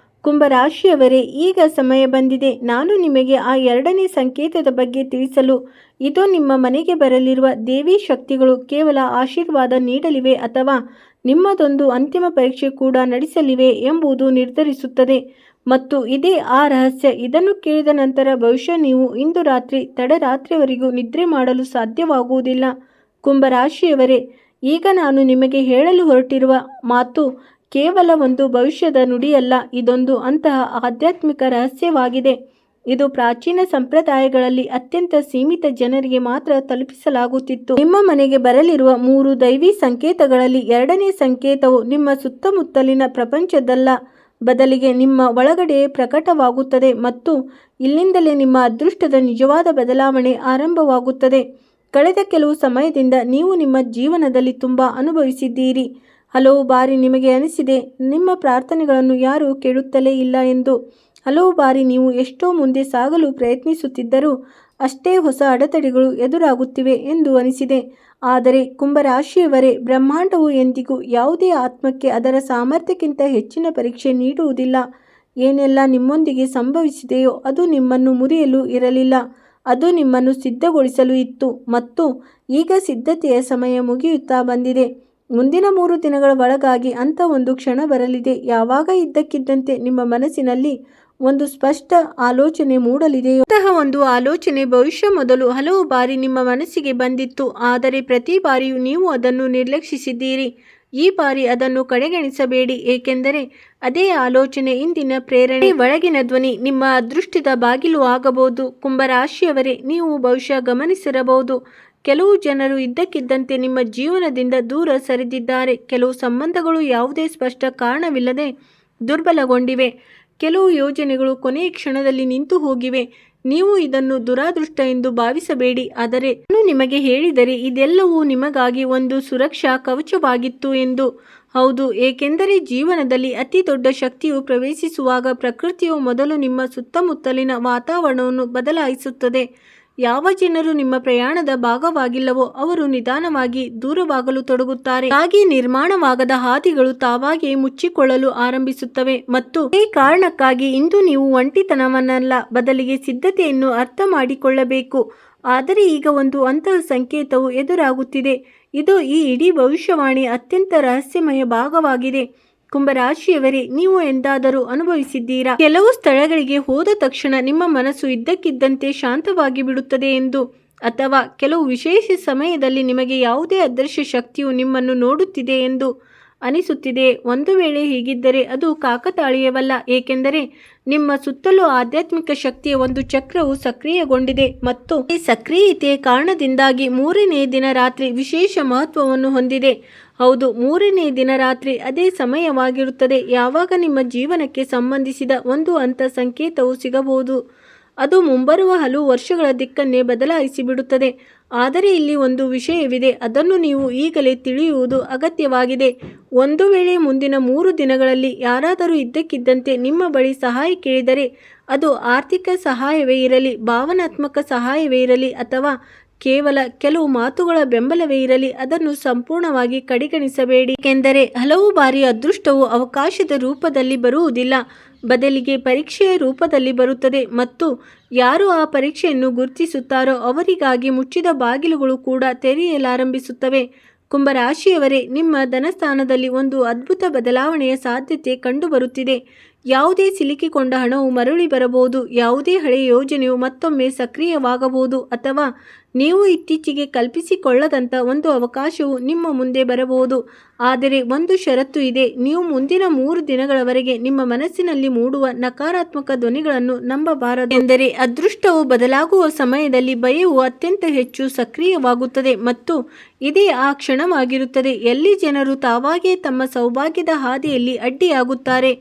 ಕುಂಭರಾಶಿಯವರೇ, ಈಗ ಸಮಯ ಬಂದಿದೆ ನಾನು ನಿಮಗೆ ಆ 2ನೇ ಸಂಕೇತದ ಬಗ್ಗೆ ತಿಳಿಸಲು. ಇದು ನಿಮ್ಮ ಮನೆಗೆ ಬರಲಿರುವ ದೇವಿ ಶಕ್ತಿಗಳು ಕೇವಲ ಆಶೀರ್ವಾದ ನೀಡಲಿವೆ ಅಥವಾ ನಿಮ್ಮದೊಂದು ಅಂತಿಮ ಪರೀಕ್ಷೆ ಕೂಡ ನಡೆಸಲಿವೆ ಎಂಬುದು ನಿರ್ಧರಿಸುತ್ತದೆ. ಮತ್ತು ಇದೇ ಆ ರಹಸ್ಯ. ಇದನ್ನು ಕೇಳಿದ ನಂತರ ಬಹುಶಃ ನೀವು ಇಂದು ರಾತ್ರಿ ತಡರಾತ್ರಿಯವರೆಗೂ ನಿದ್ರೆ ಮಾಡಲು ಸಾಧ್ಯವಾಗುವುದಿಲ್ಲ. ಕುಂಭರಾಶಿಯವರೇ, ಈಗ ನಾನು ನಿಮಗೆ ಹೇಳಲು ಹೊರಟಿರುವ ಮಾತು ಕೇವಲ ಒಂದು ಭವಿಷ್ಯದ ನುಡಿಯಲ್ಲ, ಇದೊಂದು ಅಂತಹ ಆಧ್ಯಾತ್ಮಿಕ ರಹಸ್ಯವಾಗಿದೆ. ಇದು ಪ್ರಾಚೀನ ಸಂಪ್ರದಾಯಗಳಲ್ಲಿ ಅತ್ಯಂತ ಸೀಮಿತ ಜನರಿಗೆ ಮಾತ್ರ ತಲುಪಿಸಲಾಗುತ್ತಿತ್ತು. ನಿಮ್ಮ ಮನೆಗೆ ಬರಲಿರುವ 3 ದೈವಿ ಸಂಕೇತಗಳಲ್ಲಿ 2ನೇ ಸಂಕೇತವು ನಿಮ್ಮ ಸುತ್ತಮುತ್ತಲಿನ ಪ್ರಪಂಚದಲ್ಲ, ಬದಲಿಗೆ ನಿಮ್ಮ ಒಳಗಡೆ ಪ್ರಕಟವಾಗುತ್ತದೆ ಮತ್ತು ಇಲ್ಲಿಂದಲೇ ನಿಮ್ಮ ಅದೃಷ್ಟದ ನಿಜವಾದ ಬದಲಾವಣೆ ಆರಂಭವಾಗುತ್ತದೆ. ಕಳೆದ ಕೆಲವು ಸಮಯದಿಂದ ನೀವು ನಿಮ್ಮ ಜೀವನದಲ್ಲಿ ತುಂಬ ಅನುಭವಿಸಿದ್ದೀರಿ. ಹಲವು ಬಾರಿ ನಿಮಗೆ ಅನಿಸಿದೆ ನಿಮ್ಮ ಪ್ರಾರ್ಥನೆಗಳನ್ನು ಯಾರೂ ಕೇಳುತ್ತಲೇ ಇಲ್ಲ ಎಂದು. ಹಲವು ಬಾರಿ ನೀವು ಎಷ್ಟೋ ಮುಂದೆ ಸಾಗಲು ಪ್ರಯತ್ನಿಸುತ್ತಿದ್ದರೂ ಅಷ್ಟೇ ಹೊಸ ಅಡೆತಡೆಗಳು ಎದುರಾಗುತ್ತಿವೆ ಎಂದು ಅನಿಸಿದೆ. ಆದರೆ ಕುಂಭರಾಶಿಯವರೇ, ಬ್ರಹ್ಮಾಂಡವು ಎಂದಿಗೂ ಯಾವುದೇ ಆತ್ಮಕ್ಕೆ ಅದರ ಸಾಮರ್ಥ್ಯಕ್ಕಿಂತ ಹೆಚ್ಚಿನ ಪರೀಕ್ಷೆ ನೀಡುವುದಿಲ್ಲ. ಏನೆಲ್ಲ ನಿಮ್ಮೊಂದಿಗೆ ಸಂಭವಿಸಿದೆಯೋ ಅದು ನಿಮ್ಮನ್ನು ಮುರಿಯಲು ಇರಲಿಲ್ಲ, ಅದು ನಿಮ್ಮನ್ನು ಸಿದ್ಧಗೊಳಿಸಲು ಇತ್ತು. ಮತ್ತು ಈಗ ಸಿದ್ಧತೆಯ ಸಮಯ ಮುಗಿಯುತ್ತಾ ಬಂದಿದೆ. ಮುಂದಿನ 3 ದಿನಗಳ ಒಳಗಾಗಿ ಅಂಥ ಒಂದು ಕ್ಷಣ ಬರಲಿದೆ ಯಾವಾಗ ಇದ್ದಕ್ಕಿದ್ದಂತೆ ನಿಮ್ಮ ಮನಸ್ಸಿನಲ್ಲಿ ಒಂದು ಸ್ಪಷ್ಟ ಆಲೋಚನೆ ಮೂಡಲಿದೆಯೋ. ಅಂತಹ ಒಂದು ಆಲೋಚನೆ ಭವಿಷ್ಯ ಮೊದಲು ಹಲವು ಬಾರಿ ನಿಮ್ಮ ಮನಸ್ಸಿಗೆ ಬಂದಿತ್ತು, ಆದರೆ ಪ್ರತಿ ಬಾರಿಯೂ ನೀವು ಅದನ್ನು ನಿರ್ಲಕ್ಷಿಸಿದ್ದೀರಿ. ಈ ಬಾರಿ ಅದನ್ನು ಕಡೆಗಣಿಸಬೇಡಿ, ಏಕೆಂದರೆ ಅದೇ ಆಲೋಚನೆ ಇಂದಿನ ಪ್ರೇರಣೆ, ಒಳಗಿನ ಧ್ವನಿ, ನಿಮ್ಮ ಅದೃಷ್ಟದ ಬಾಗಿಲು ಆಗಬಹುದು. ಕುಂಭರಾಶಿಯವರೇ, ನೀವು ಬಹುಶಃ ಗಮನಿಸಿರಬಹುದು, ಕೆಲವು ಜನರು ಇದ್ದಕ್ಕಿದ್ದಂತೆ ನಿಮ್ಮ ಜೀವನದಿಂದ ದೂರ ಸರಿದಿದ್ದಾರೆ. ಕೆಲವು ಸಂಬಂಧಗಳು ಯಾವುದೇ ಸ್ಪಷ್ಟ ಕಾರಣವಿಲ್ಲದೆ ದುರ್ಬಲಗೊಂಡಿವೆ. ಕೆಲವು ಯೋಜನೆಗಳು ಕೊನೆಯ ಕ್ಷಣದಲ್ಲಿ ನಿಂತು ಹೋಗಿವೆ. ನೀವು ಇದನ್ನು ದುರಾದೃಷ್ಟ ಎಂದು ಭಾವಿಸಬೇಡಿ, ಆದರೆ ನಾನು ನಿಮಗೆ ಹೇಳಿದರೆ ಇದೆಲ್ಲವೂ ನಿಮಗಾಗಿ ಒಂದು ಸುರಕ್ಷಾ ಕವಚವಾಗಿತ್ತು ಎಂದು. ಹೌದು, ಏಕೆಂದರೆ ಜೀವನದಲ್ಲಿ ಅತಿ ದೊಡ್ಡ ಶಕ್ತಿಯು ಪ್ರವೇಶಿಸುವಾಗ ಪ್ರಕೃತಿಯು ಮೊದಲು ನಿಮ್ಮ ಸುತ್ತಮುತ್ತಲಿನ ವಾತಾವರಣವನ್ನು ಬದಲಾಯಿಸುತ್ತದೆ. ಯಾವ ಜನರು ನಿಮ್ಮ ಪ್ರಯಾಣದ ಭಾಗವಾಗಿಲ್ಲವೋ ಅವರು ನಿಧಾನವಾಗಿ ದೂರವಾಗಲು ತೊಡಗುತ್ತಾರೆ. ಹಾಗೆ ನಿರ್ಮಾಣವಾಗದ ಹಾದಿಗಳು ತಾವಾಗಿಯೇ ಮುಚ್ಚಿಕೊಳ್ಳಲು ಆರಂಭಿಸುತ್ತವೆ ಮತ್ತು ಈ ಕಾರಣಕ್ಕಾಗಿ ಇಂದು ನೀವು ಒಂಟಿತನವನ್ನಲ್ಲ, ಬದಲಿಗೆ ಸಿದ್ಧತೆಯನ್ನು ಅರ್ಥ ಮಾಡಿಕೊಳ್ಳಬೇಕು. ಆದರೆ ಈಗ ಒಂದು ಅಂತಹ ಸಂಕೇತವು ಎದುರಾಗುತ್ತಿದೆ. ಇದು ಈ ಇಡೀ ಭವಿಷ್ಯವಾಣಿ ಅತ್ಯಂತ ರಹಸ್ಯಮಯ ಭಾಗವಾಗಿದೆ. ಕುಂಭರಾಶಿಯವರೇ, ನೀವು ಎಂದಾದರೂ ಅನುಭವಿಸಿದ್ದೀರಾ, ಕೆಲವು ಸ್ಥಳಗಳಿಗೆ ಹೋದ ತಕ್ಷಣ ನಿಮ್ಮ ಮನಸ್ಸು ಇದ್ದಕ್ಕಿದ್ದಂತೆ ಶಾಂತವಾಗಿ ಬಿಡುತ್ತದೆ ಎಂದು? ಅಥವಾ ಕೆಲವು ವಿಶೇಷ ಸಮಯದಲ್ಲಿ ನಿಮಗೆ ಯಾವುದೇ ಅದೃಶ್ಯ ಶಕ್ತಿಯು ನಿಮ್ಮನ್ನು ನೋಡುತ್ತಿದೆ ಎಂದು ಅನಿಸುತ್ತಿದೆ? ಒಂದು ವೇಳೆ ಹೀಗಿದ್ದರೆ ಅದು ಕಾಕತಾಳೀಯವಲ್ಲ, ಏಕೆಂದರೆ ನಿಮ್ಮ ಸುತ್ತಲೂ ಆಧ್ಯಾತ್ಮಿಕ ಶಕ್ತಿಯ ಒಂದು ಚಕ್ರವು ಸಕ್ರಿಯಗೊಂಡಿದೆ ಮತ್ತು ಈ ಸಕ್ರಿಯತೆಯ ಕಾರಣದಿಂದಾಗಿ ಮೂರನೇ ದಿನ ರಾತ್ರಿ ವಿಶೇಷ ಮಹತ್ವವನ್ನು ಹೊಂದಿದೆ. ಹೌದು, ಮೂರನೇ ದಿನ ರಾತ್ರಿ ಅದೇ ಸಮಯವಾಗಿರುತ್ತದೆ ಯಾವಾಗ ನಿಮ್ಮ ಜೀವನಕ್ಕೆ ಸಂಬಂಧಿಸಿದ ಒಂದು ಸಂಕೇತವು ಸಿಗಬಹುದು. ಅದು ಮುಂಬರುವ ಹಲವು ವರ್ಷಗಳ ದಿಕ್ಕನ್ನೇ ಬದಲಾಯಿಸಿ ಬಿಡುತ್ತದೆ. ಆದರೆ ಇಲ್ಲಿ ಒಂದು ವಿಷಯವಿದೆ, ಅದನ್ನು ನೀವು ಈಗಲೇ ತಿಳಿಯುವುದು ಅಗತ್ಯವಾಗಿದೆ. ಒಂದು ವೇಳೆ ಮುಂದಿನ 3 ದಿನಗಳಲ್ಲಿ ಯಾರಾದರೂ ಇದ್ದಕ್ಕಿದ್ದಂತೆ ನಿಮ್ಮ ಬಳಿ ಸಹಾಯ ಕೇಳಿದರೆ, ಅದು ಆರ್ಥಿಕ ಸಹಾಯವೇ ಇರಲಿ, ಭಾವನಾತ್ಮಕ ಸಹಾಯವೇ ಇರಲಿ ಅಥವಾ ಕೇವಲ ಕೆಲವು ಮಾತುಗಳ ಬೆಂಬಲವೇ ಇರಲಿ, ಅದನ್ನು ಸಂಪೂರ್ಣವಾಗಿ ಕಡೆಗಣಿಸಬೇಡಿ. ಏಕೆಂದರೆ ಹಲವು ಬಾರಿ ಅದೃಷ್ಟವು ಅವಕಾಶದ ರೂಪದಲ್ಲಿ ಬರುವುದಿಲ್ಲ, ಬದಲಿಗೆ ಪರೀಕ್ಷೆಯ ರೂಪದಲ್ಲಿ ಬರುತ್ತದೆ ಮತ್ತು ಯಾರು ಆ ಪರೀಕ್ಷೆಯನ್ನು ಗುರುತಿಸುತ್ತಾರೋ ಅವರಿಗಾಗಿ ಮುಚ್ಚಿದ ಬಾಗಿಲುಗಳು ಕೂಡ ತೆರೆಯಲಾರಂಭಿಸುತ್ತವೆ. ಕುಂಭರಾಶಿಯವರೇ, ನಿಮ್ಮ ಧನಸ್ಥಾನದಲ್ಲಿ ಒಂದು ಅದ್ಭುತ ಬದಲಾವಣೆಯ ಸಾಧ್ಯತೆ ಕಂಡುಬರುತ್ತಿದೆ. ಯಾವುದೇ ಸಿಲುಕಿಕೊಂಡ ಹಣವು ಮರಳಿ ಬರಬಹುದು, ಯಾವುದೇ ಹಳೆಯ ಯೋಜನೆಯು ಮತ್ತೊಮ್ಮೆ ಸಕ್ರಿಯವಾಗಬಹುದು ಅಥವಾ ನೀವು ಇತ್ತೀಚೆಗೆ ಕಲ್ಪಿಸಿಕೊಳ್ಳದಂಥ ಒಂದು ಅವಕಾಶವು ನಿಮ್ಮ ಮುಂದೆ ಬರಬಹುದು. ಆದರೆ ಒಂದು ಷರತ್ತು ಇದೆ, ನೀವು ಮುಂದಿನ 3 ದಿನಗಳವರೆಗೆ ನಿಮ್ಮ ಮನಸ್ಸಿನಲ್ಲಿ ಮೂಡುವ ನಕಾರಾತ್ಮಕ ಧ್ವನಿಗಳನ್ನು ನಂಬಬಾರದು. ಎಂದರೆ ಅದೃಷ್ಟವು ಬದಲಾಗುವ ಸಮಯದಲ್ಲಿ ಭಯವು ಅತ್ಯಂತ ಹೆಚ್ಚು ಸಕ್ರಿಯವಾಗುತ್ತದೆ ಮತ್ತು ಇದೇ ಆ ಕ್ಷಣವಾಗಿರುತ್ತದೆ ಎಲ್ಲಿ ಜನರು ತಾವಾಗಿಯೇ ತಮ್ಮ ಸೌಭಾಗ್ಯದ ಹಾದಿಯಲ್ಲಿ ಅಡ್ಡಿಯಾಗುತ್ತಾರೆ.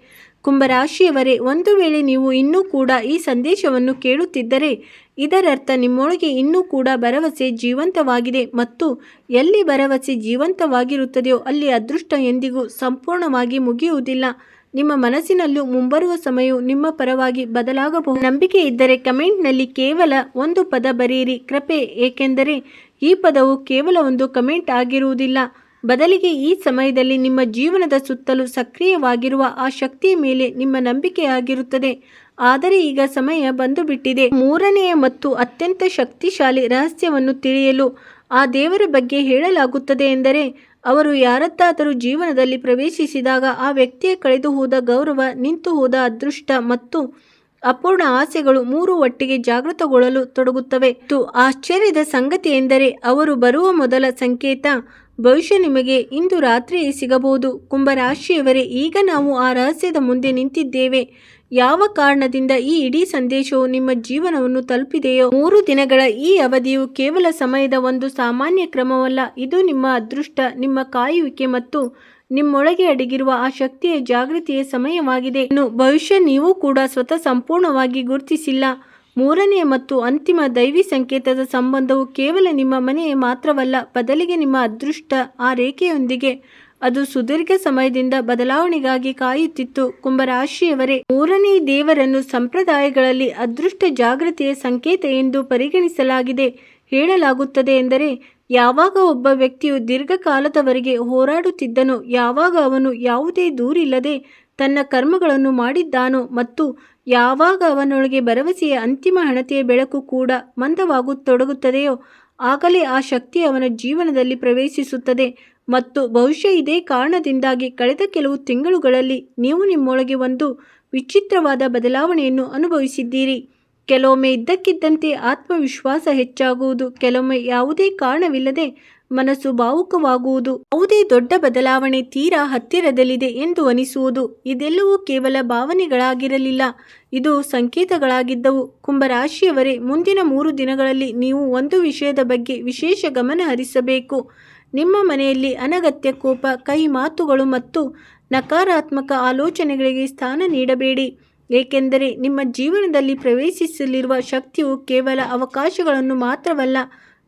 ಕುಂಭರಾಶಿಯವರೇ, ಒಂದು ವೇಳೆ ನೀವು ಇನ್ನೂ ಕೂಡ ಈ ಸಂದೇಶವನ್ನು ಕೇಳುತ್ತಿದ್ದರೆ ಇದರರ್ಥ ನಿಮ್ಮೊಳಗೆ ಇನ್ನೂ ಕೂಡ ಭರವಸೆ ಜೀವಂತವಾಗಿದೆ ಮತ್ತು ಎಲ್ಲಿ ಭರವಸೆ ಜೀವಂತವಾಗಿರುತ್ತದೆಯೋ ಅಲ್ಲಿ ಅದೃಷ್ಟ ಎಂದಿಗೂ ಸಂಪೂರ್ಣವಾಗಿ ಮುಗಿಯುವುದಿಲ್ಲ. ನಿಮ್ಮ ಮನಸ್ಸಿನಲ್ಲೂ ಮುಂಬರುವ ಸಮಯವು ನಿಮ್ಮ ಪರವಾಗಿ ಬದಲಾಗಬಹುದು. ನಂಬಿಕೆ ಇದ್ದರೆ ಕಮೆಂಟ್ನಲ್ಲಿ ಕೇವಲ ಒಂದು ಪದ ಬರೆಯಿರಿ, ಕೃಪೆ. ಏಕೆಂದರೆ ಈ ಪದವು ಕೇವಲ ಒಂದು ಕಮೆಂಟ್ ಆಗಿರುವುದಿಲ್ಲ, ಬದಲಿಗೆ ಈ ಸಮಯದಲ್ಲಿ ನಿಮ್ಮ ಜೀವನದ ಸುತ್ತಲೂ ಸಕ್ರಿಯವಾಗಿರುವ ಆ ಶಕ್ತಿಯ ಮೇಲೆ ನಿಮ್ಮ ನಂಬಿಕೆಯಾಗಿರುತ್ತದೆ. ಆದರೆ ಈಗ ಸಮಯ ಬಂದು ಬಿಟ್ಟಿದೆ. ಮೂರನೆಯ ಮತ್ತು ಅತ್ಯಂತ ಶಕ್ತಿಶಾಲಿ ರಹಸ್ಯವನ್ನು ತಿಳಿಯಲು. ಆ ದೇವರ ಬಗ್ಗೆ ಹೇಳಲಾಗುತ್ತದೆ ಎಂದರೆ, ಅವರು ಯಾರದ್ದಾದರೂ ಜೀವನದಲ್ಲಿ ಪ್ರವೇಶಿಸಿದಾಗ ಆ ವ್ಯಕ್ತಿಯ ಕಳೆದು ಹೋದ ಗೌರವ, ನಿಂತು ಹೋದ ಅದೃಷ್ಟ ಮತ್ತು ಅಪೂರ್ಣ ಆಸೆಗಳು 3 ಒಟ್ಟಿಗೆ ಜಾಗೃತಗೊಳ್ಳಲು ತೊಡಗುತ್ತವೆ. ಮತ್ತು ಆಶ್ಚರ್ಯದ ಸಂಗತಿ ಎಂದರೆ, ಅವರು ಬರುವ ಮೊದಲ ಸಂಕೇತ ಬಹುಶಃ ನಿಮಗೆ ಇಂದು ರಾತ್ರಿಯೇ ಸಿಗಬಹುದು. ಕುಂಭರಾಶಿಯವರೇ, ಈಗ ನಾವು ಆ ರಹಸ್ಯದ ಮುಂದೆ ನಿಂತಿದ್ದೇವೆ. ಯಾವ ಕಾರಣದಿಂದ ಈ ಇಡೀ ಸಂದೇಶವು ನಿಮ್ಮ ಜೀವನವನ್ನು ತಲುಪಿದೆಯೋ? 3 ದಿನಗಳ ಈ ಅವಧಿಯು ಕೇವಲ ಸಮಯದ ಒಂದು ಸಾಮಾನ್ಯ ಕ್ರಮವಲ್ಲ, ಇದು ನಿಮ್ಮ ಅದೃಷ್ಟ, ನಿಮ್ಮ ಕಾಯುವಿಕೆ ಮತ್ತು ನಿಮ್ಮೊಳಗೆ ಅಡಗಿರುವ ಆ ಶಕ್ತಿಯ ಜಾಗೃತಿಯ ಸಮಯವಾಗಿದೆ. ಇನ್ನು ಬಹುಶಃ ನೀವು ಕೂಡ ಸ್ವತಃ ಸಂಪೂರ್ಣವಾಗಿ ಗುರುತಿಸಿಲ್ಲ. ಮೂರನೆಯ ಮತ್ತು ಅಂತಿಮ ದೈವಿ ಸಂಕೇತದ ಸಂಬಂಧವು ಕೇವಲ ನಿಮ್ಮ ಮನೆಯ ಮಾತ್ರವಲ್ಲ, ಬದಲಿಗೆ ನಿಮ್ಮ ಅದೃಷ್ಟ ಆ ರೇಖೆಯೊಂದಿಗೆ. ಅದು ಸುದೀರ್ಘ ಸಮಯದಿಂದ ಬದಲಾವಣೆಗಾಗಿ ಕಾಯುತ್ತಿತ್ತು. ಕುಂಭರಾಶಿಯವರೇ, ಮೂರನೇ ದೇವರನ್ನು ಸಂಪ್ರದಾಯಗಳಲ್ಲಿ ಅದೃಷ್ಟ ಜಾಗೃತಿಯ ಸಂಕೇತ ಎಂದು ಪರಿಗಣಿಸಲಾಗಿದೆ. ಹೇಳಲಾಗುತ್ತದೆ ಎಂದರೆ, ಯಾವಾಗ ಒಬ್ಬ ವ್ಯಕ್ತಿಯು ದೀರ್ಘಕಾಲದವರೆಗೆ ಹೋರಾಡುತ್ತಿದ್ದನೋ, ಯಾವಾಗ ಅವನು ಯಾವುದೇ ದೂರಿಲ್ಲದೆ ತನ್ನ ಕರ್ಮಗಳನ್ನು ಮಾಡಿದ್ದಾನೋ ಮತ್ತು ಯಾವಾಗ ಅವನೊಳಗೆ ಭರವಸೆಯ ಅಂತಿಮ ಹಣತೆಯ ಬೆಳಕು ಕೂಡ ಮಂದವಾಗತೊಡಗುತ್ತದೆಯೋ, ಆಗಲೇ ಆ ಶಕ್ತಿ ಅವನ ಜೀವನದಲ್ಲಿ ಪ್ರವೇಶಿಸುತ್ತದೆ. ಮತ್ತು ಬಹುಶಃ ಇದೇ ಕಾರಣದಿಂದಾಗಿ ಕಳೆದ ಕೆಲವು ತಿಂಗಳುಗಳಲ್ಲಿ ನೀವು ನಿಮ್ಮೊಳಗೆ ಒಂದು ವಿಚಿತ್ರವಾದ ಬದಲಾವಣೆಯನ್ನು ಅನುಭವಿಸಿದ್ದೀರಿ. ಕೆಲವೊಮ್ಮೆ ಇದ್ದಕ್ಕಿದ್ದಂತೆ ಆತ್ಮವಿಶ್ವಾಸ ಹೆಚ್ಚಾಗುವುದು, ಕೆಲವೊಮ್ಮೆ ಯಾವುದೇ ಕಾರಣವಿಲ್ಲದೆ ಮನಸ್ಸು ಭಾವುಕವಾಗುವುದು, ಯಾವುದೇ ದೊಡ್ಡ ಬದಲಾವಣೆ ತೀರಾ ಹತ್ತಿರದಲ್ಲಿದೆ ಎಂದು ಅನಿಸುವುದು. ಇದೆಲ್ಲವೂ ಕೇವಲ ಭಾವನೆಗಳಾಗಿರಲಿಲ್ಲ, ಇದು ಸಂಕೇತಗಳಾಗಿದ್ದವು. ಕುಂಭರಾಶಿಯವರೇ, ಮುಂದಿನ 3 ದಿನಗಳಲ್ಲಿ ನೀವು ಒಂದು ವಿಷಯದ ಬಗ್ಗೆ ವಿಶೇಷ ಗಮನ ಹರಿಸಬೇಕು. ನಿಮ್ಮ ಮನೆಯಲ್ಲಿ ಅನಗತ್ಯ ಕೋಪ, ಕೈ ಮಾತುಗಳು ಮತ್ತು ನಕಾರಾತ್ಮಕ ಆಲೋಚನೆಗಳಿಗೆ ಸ್ಥಾನ ನೀಡಬೇಡಿ. ಏಕೆಂದರೆ ನಿಮ್ಮ ಜೀವನದಲ್ಲಿ ಪ್ರವೇಶಿಸಲಿರುವ ಶಕ್ತಿಯು ಕೇವಲ ಅವಕಾಶಗಳನ್ನು ಮಾತ್ರವಲ್ಲ,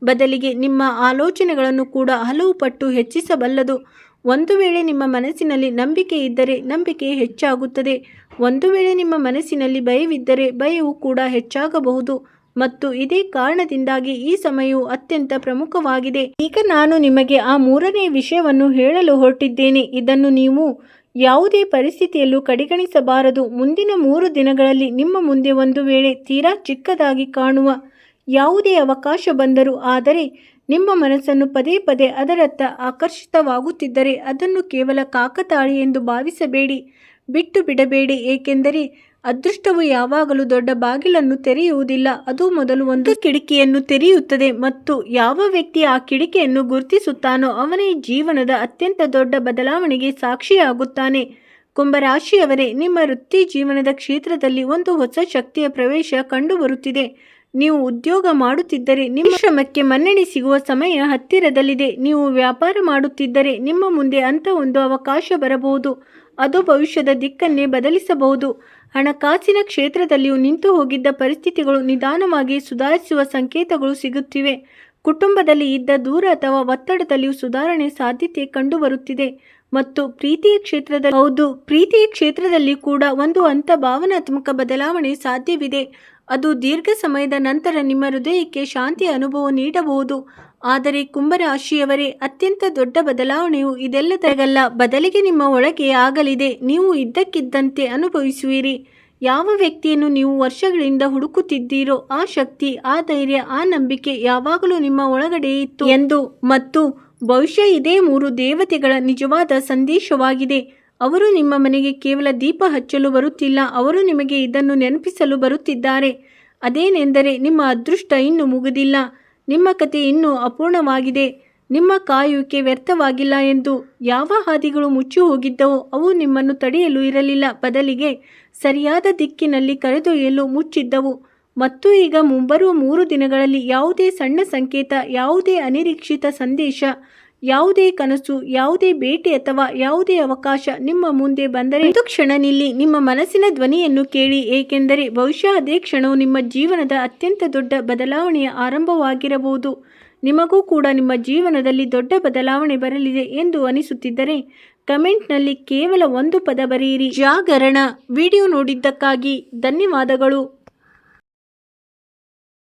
ಬದಲಿಗೆ ನಿಮ್ಮ ಆಲೋಚನೆಗಳನ್ನು ಕೂಡ ಹಲವು ಪಟ್ಟು ಹೆಚ್ಚಿಸಬಲ್ಲದು. ಒಂದು ವೇಳೆ ನಿಮ್ಮ ಮನಸ್ಸಿನಲ್ಲಿ ನಂಬಿಕೆ ಇದ್ದರೆ ನಂಬಿಕೆ ಹೆಚ್ಚಾಗುತ್ತದೆ. ಒಂದು ವೇಳೆ ನಿಮ್ಮ ಮನಸ್ಸಿನಲ್ಲಿ ಭಯವಿದ್ದರೆ ಭಯವು ಕೂಡ ಹೆಚ್ಚಾಗಬಹುದು. ಮತ್ತು ಇದೇ ಕಾರಣದಿಂದಾಗಿ ಈ ಸಮಯವು ಅತ್ಯಂತ ಪ್ರಮುಖವಾಗಿದೆ. ಈಗ ನಾನು ನಿಮಗೆ ಆ ಮೂರನೇ ವಿಷಯವನ್ನು ಹೇಳಲು ಹೊರಟಿದ್ದೇನೆ. ಇದನ್ನು ನೀವು ಯಾವುದೇ ಪರಿಸ್ಥಿತಿಯಲ್ಲೂ ಕಡೆಗಣಿಸಬಾರದು. ಮುಂದಿನ 3 ದಿನಗಳಲ್ಲಿ ನಿಮ್ಮ ಮುಂದೆ ಒಂದು ವೇಳೆ ತೀರಾ ಚಿಕ್ಕದಾಗಿ ಕಾಣುವ ಯಾವುದೇ ಅವಕಾಶ ಬಂದರೂ, ಆದರೆ ನಿಮ್ಮ ಮನಸ್ಸನ್ನು ಪದೇ ಪದೇ ಅದರತ್ತ ಆಕರ್ಷಿತವಾಗುತ್ತಿದ್ದರೆ ಅದನ್ನು ಕೇವಲ ಕಾಕತಾಳಿ ಎಂದು ಭಾವಿಸಬೇಡಿ, ಬಿಟ್ಟು ಬಿಡಬೇಡಿ. ಏಕೆಂದರೆ ಅದೃಷ್ಟವು ಯಾವಾಗಲೂ ದೊಡ್ಡ ಬಾಗಿಲನ್ನು ತೆರೆಯುವುದಿಲ್ಲ, ಅದು ಮೊದಲು ಒಂದು ಕಿಟಕಿಯನ್ನು ತೆರೆಯುತ್ತದೆ ಮತ್ತು ಯಾವ ವ್ಯಕ್ತಿ ಆ ಕಿಟಕಿಯನ್ನು ಗುರುತಿಸುತ್ತಾನೋ ಅವನೇ ಜೀವನದ ಅತ್ಯಂತ ದೊಡ್ಡ ಬದಲಾವಣೆಗೆ ಸಾಕ್ಷಿಯಾಗುತ್ತಾನೆ. ಕುಂಭರಾಶಿಯವರೇ, ನಿಮ್ಮ ವೃತ್ತಿ ಜೀವನದ ಕ್ಷೇತ್ರದಲ್ಲಿ ಒಂದು ಹೊಸ ಶಕ್ತಿಯ ಪ್ರವೇಶ ಕಂಡುಬರುತ್ತಿದೆ. ನೀವು ಉದ್ಯೋಗ ಮಾಡುತ್ತಿದ್ದರೆ ನಿಮ್ಮ ಶ್ರಮಕ್ಕೆ ಮನ್ನಣೆ ಸಿಗುವ ಸಮಯ ಹತ್ತಿರದಲ್ಲಿದೆ. ನೀವು ವ್ಯಾಪಾರ ಮಾಡುತ್ತಿದ್ದರೆ ನಿಮ್ಮ ಮುಂದೆ ಅಂಥ ಒಂದು ಅವಕಾಶ ಬರಬಹುದು, ಅದು ಭವಿಷ್ಯದ ದಿಕ್ಕನ್ನೇ ಬದಲಿಸಬಹುದು. ಹಣಕಾಸಿನ ಕ್ಷೇತ್ರದಲ್ಲಿಯೂ ನಿಂತು ಹೋಗಿದ್ದ ಪರಿಸ್ಥಿತಿಗಳು ನಿಧಾನವಾಗಿ ಸುಧಾರಿಸುವ ಸಂಕೇತಗಳು ಸಿಗುತ್ತಿವೆ. ಕುಟುಂಬದಲ್ಲಿ ಇದ್ದ ದೂರ ಅಥವಾ ಒತ್ತಡದಲ್ಲಿಯೂ ಸುಧಾರಣೆ ಸಾಧ್ಯತೆ ಕಂಡುಬರುತ್ತಿದೆ. ಮತ್ತು ಪ್ರೀತಿಯ ಕ್ಷೇತ್ರದಲ್ಲಿ ಕೂಡ ಒಂದು ಹಂತ ಭಾವನಾತ್ಮಕ ಬದಲಾವಣೆ ಸಾಧ್ಯವಿದೆ. ಅದು ದೀರ್ಘ ಸಮಯದ ನಂತರ ನಿಮ್ಮ ಹೃದಯಕ್ಕೆ ಶಾಂತಿಯ ಅನುಭವ ನೀಡಬಹುದು. ಆದರೆ ಕುಂಭರಾಶಿಯವರೇ, ಅತ್ಯಂತ ದೊಡ್ಡ ಬದಲಾವಣೆಯು ಇದೆಲ್ಲದರಲ್ಲ, ಬದಲಿಗೆ ನಿಮ್ಮ ಒಳಗೆ ಆಗಲಿದೆ. ನೀವು ಇದ್ದಕ್ಕಿದ್ದಂತೆ ಅನುಭವಿಸುವಿರಿ. ಯಾವ ವ್ಯಕ್ತಿಯನ್ನು ನೀವು ವರ್ಷಗಳಿಂದ ಹುಡುಕುತ್ತಿದ್ದೀರೋ ಆ ಶಕ್ತಿ, ಆ ಧೈರ್ಯ, ಆ ನಂಬಿಕೆ ಯಾವಾಗಲೂ ನಿಮ್ಮ ಒಳಗಡೆ ಇತ್ತು ಎಂದು. ಮತ್ತು ಬಹುಶಃ ಇದೇ 3 ದೇವತೆಗಳ ನಿಜವಾದ ಸಂದೇಶವಾಗಿದೆ. ಅವರು ನಿಮ್ಮ ಮನೆಗೆ ಕೇವಲ ದೀಪ ಹಚ್ಚಲು ಬರುತ್ತಿಲ್ಲ, ಅವರು ನಿಮಗೆ ಇದನ್ನು ನೆನಪಿಸಲು ಬರುತ್ತಿದ್ದಾರೆ. ಅದೇನೆಂದರೆ, ನಿಮ್ಮ ಅದೃಷ್ಟ ಇನ್ನೂ ಮುಗಿದಿಲ್ಲ, ನಿಮ್ಮ ಕತೆ ಇನ್ನೂ ಅಪೂರ್ಣವಾಗಿದೆ, ನಿಮ್ಮ ಕಾಯುವಿಕೆ ವ್ಯರ್ಥವಾಗಿಲ್ಲ ಎಂದು. ಯಾವ ಹಾದಿಗಳು ಮುಚ್ಚಿ ಹೋಗಿದ್ದವೋ ಅವು ನಿಮ್ಮನ್ನು ತಡೆಯಲು ಇರಲಿಲ್ಲ, ಬದಲಿಗೆ ಸರಿಯಾದ ದಿಕ್ಕಿನಲ್ಲಿ ಕರೆದೊಯ್ಯಲು ಮುಚ್ಚಿದ್ದವು. ಮತ್ತು ಈಗ ಮುಂಬರುವ 3 ದಿನಗಳಲ್ಲಿ ಯಾವುದೇ ಸಣ್ಣ ಸಂಕೇತ, ಯಾವುದೇ ಅನಿರೀಕ್ಷಿತ ಸಂದೇಶ, ಯಾವುದೇ ಕನಸು, ಯಾವುದೇ ಭೇಟಿ ಅಥವಾ ಯಾವುದೇ ಅವಕಾಶ ನಿಮ್ಮ ಮುಂದೆ ಬಂದರೆ ಒಂದು ಕ್ಷಣ ನಿಲ್ಲಿ, ನಿಮ್ಮ ಮನಸ್ಸಿನ ಧ್ವನಿಯನ್ನು ಕೇಳಿ. ಏಕೆಂದರೆ ಬಹುಶಃ ಅದೇ ಕ್ಷಣವು ನಿಮ್ಮ ಜೀವನದ ಅತ್ಯಂತ ದೊಡ್ಡ ಬದಲಾವಣೆಯ ಆರಂಭವಾಗಿರಬಹುದು. ನಿಮಗೂ ಕೂಡ ನಿಮ್ಮ ಜೀವನದಲ್ಲಿ ದೊಡ್ಡ ಬದಲಾವಣೆ ಬರಲಿದೆ ಎಂದು ಅನಿಸುತ್ತಿದ್ದರೆ ಕಮೆಂಟ್ನಲ್ಲಿ ಕೇವಲ ಒಂದು ಪದ ಬರೆಯಿರಿ: ಜಾಗರಣ. ವಿಡಿಯೋ ನೋಡಿದ್ದಕ್ಕಾಗಿ ಧನ್ಯವಾದಗಳು.